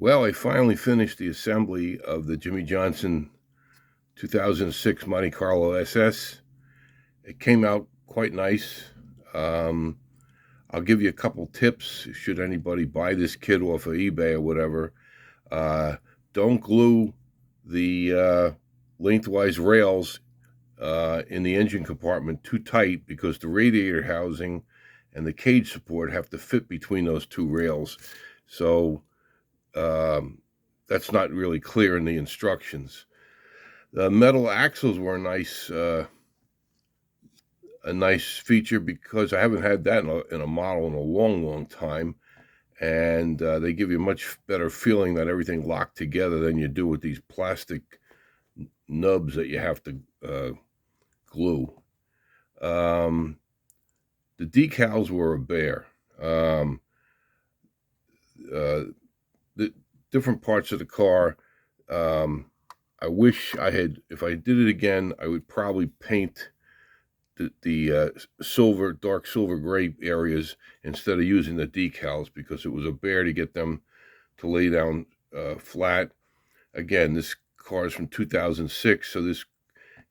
Well, I finally finished the assembly of the Jimmy Johnson 2006 Monte Carlo SS. It came out quite nice. Um, I'll give you a couple tips should anybody buy this kit off of eBay or whatever. Uh, don't glue the lengthwise rails in the engine compartment too tight, because the radiator housing and the cage support have to fit between those two rails. So um, that's not really clear in the instructions. The metal axles were a nice feature, because I haven't had that in a model in a long time, and they give you a much better feeling that everything locked together than you do with these plastic nubs that you have to glue. The decals were a bear. The different parts of the car. I wish if I did it again, I would probably paint the dark silver gray areas instead of using the decals, because it was a bear to get them to lay down flat. Again, this car is from 2006, so this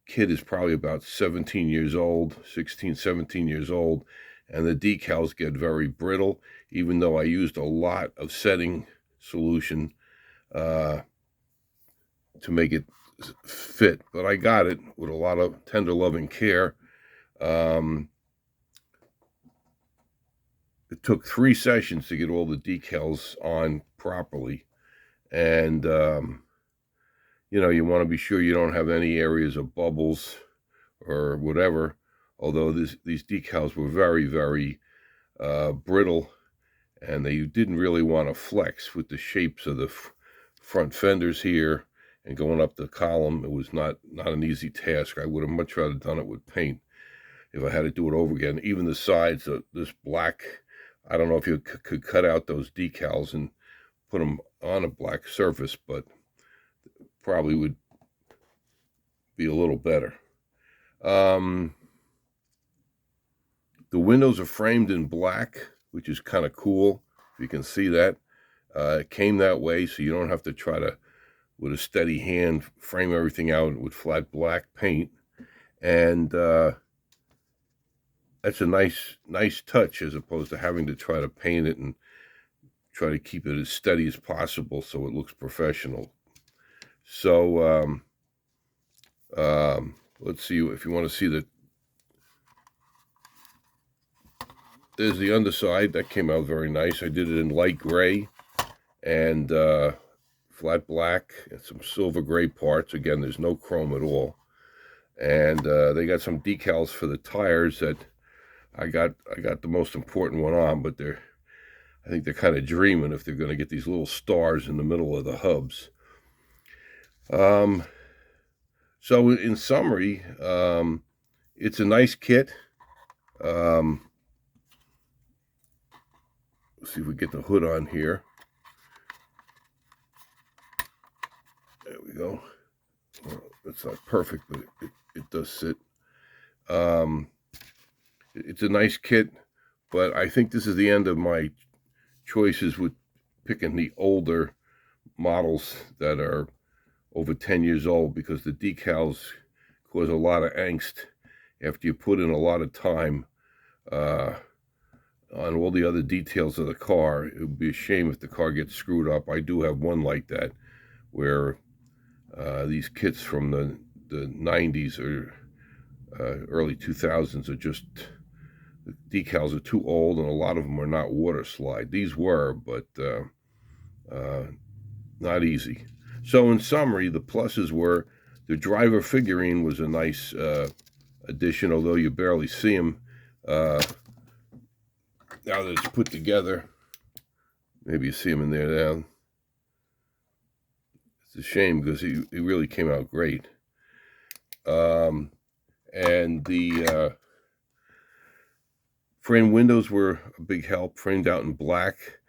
kid is probably about 17 years old, 16, 17 years old, and the decals get very brittle, even though I used a lot of setting solution to make it fit. But I got it with a lot of tender loving care. It took 3 sessions to get all the decals on properly, and you want to be sure you don't have any areas of bubbles or whatever. Although these decals were very, very brittle, and they didn't really want to flex with the shapes of the front fenders here and going up the column. It was not an easy task. I would have much rather done it with paint if I had to do it over again. Even the sides, this black, I don't know if you could cut out those decals and put them on a black surface, but probably would be a little better. The windows are framed in black, which is kind of cool. You can see that. It came that way, so you don't have to try to, with a steady hand, frame everything out with flat black paint. And that's a nice touch, as opposed to having to try to paint it and try to keep it as steady as possible so it looks professional. So let's see, if you want to see there's the underside. That came out very nice. I did it in light gray and flat black and some silver gray parts. Again, there's no chrome at all. And they got some decals for the tires that I got the most important one on, but I think they're kind of dreaming if they're going to get these little stars in the middle of the hubs. So in summary, it's a nice kit. Let's see if we get the hood on here. There we go. Well, it's not perfect, but it does sit. It's a nice kit, but I think this is the end of my choices with picking the older models that are over 10 years old, because the decals cause a lot of angst after you put in a lot of time on all the other details of the car. It would be a shame if the car gets screwed up. I do have one like that, where these kits from the 90s or early 2000s are just, the decals are too old, and a lot of them are not water slide. These were, but not easy. So in summary, the pluses were the driver figurine was a nice addition, although you barely see him now that it's put together. Maybe you see him in there now. It's a shame, because he really came out great. And the frame windows were a big help, framed out in black.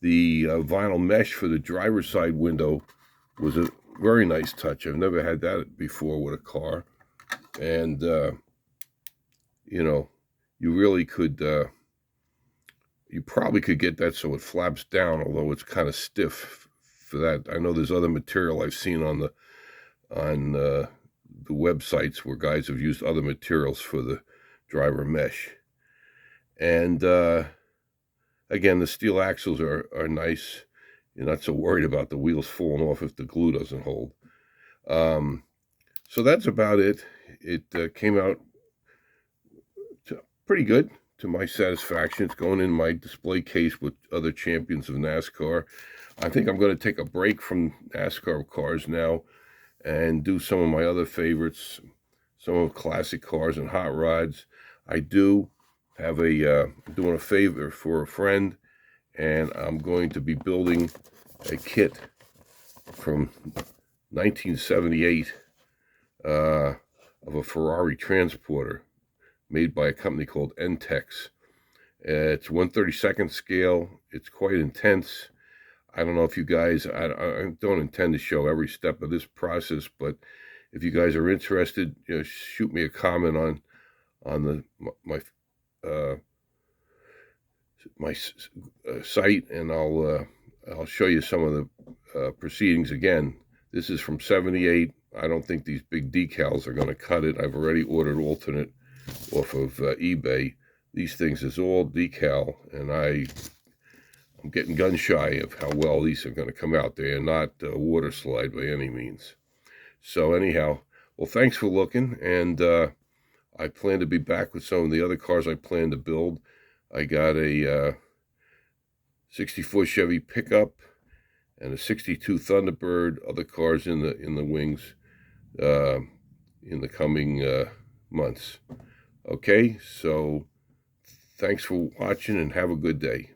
The vinyl mesh for the driver's side window was a very nice touch. I've never had that before with a car. And, you really could, you probably could get that so it flaps down, although it's kind of stiff for that. I know there's other material I've seen on the websites where guys have used other materials for the driver mesh. And again, the steel axles are nice. You're not so worried about the wheels falling off if the glue doesn't hold. So that's about it. It came out pretty good to my satisfaction. It's going in my display case with other champions of NASCAR. I think I'm going to take a break from NASCAR cars now and do some of my other favorites, some of classic cars and hot rods. I do have doing a favor for a friend, and I'm going to be building a kit from 1978 of a Ferrari transporter made by a company called Entex. It's 1/32nd scale. It's quite intense. I don't know if you guys, I don't intend to show every step of this process, but if you guys are interested, shoot me a comment on my site, and I'll show you some of the proceedings. Again, this is from 78. I don't think these big decals are going to cut it. I've already ordered alternate off of eBay. These things is all decal, and I'm getting gun shy of how well these are going to come out. They are not water slide by any means. So anyhow, well, thanks for looking, and I plan to be back with some of the other cars I plan to build. I got a 64 Chevy pickup and a 62 Thunderbird, other cars in the wings in the coming months. Okay, so thanks for watching and have a good day.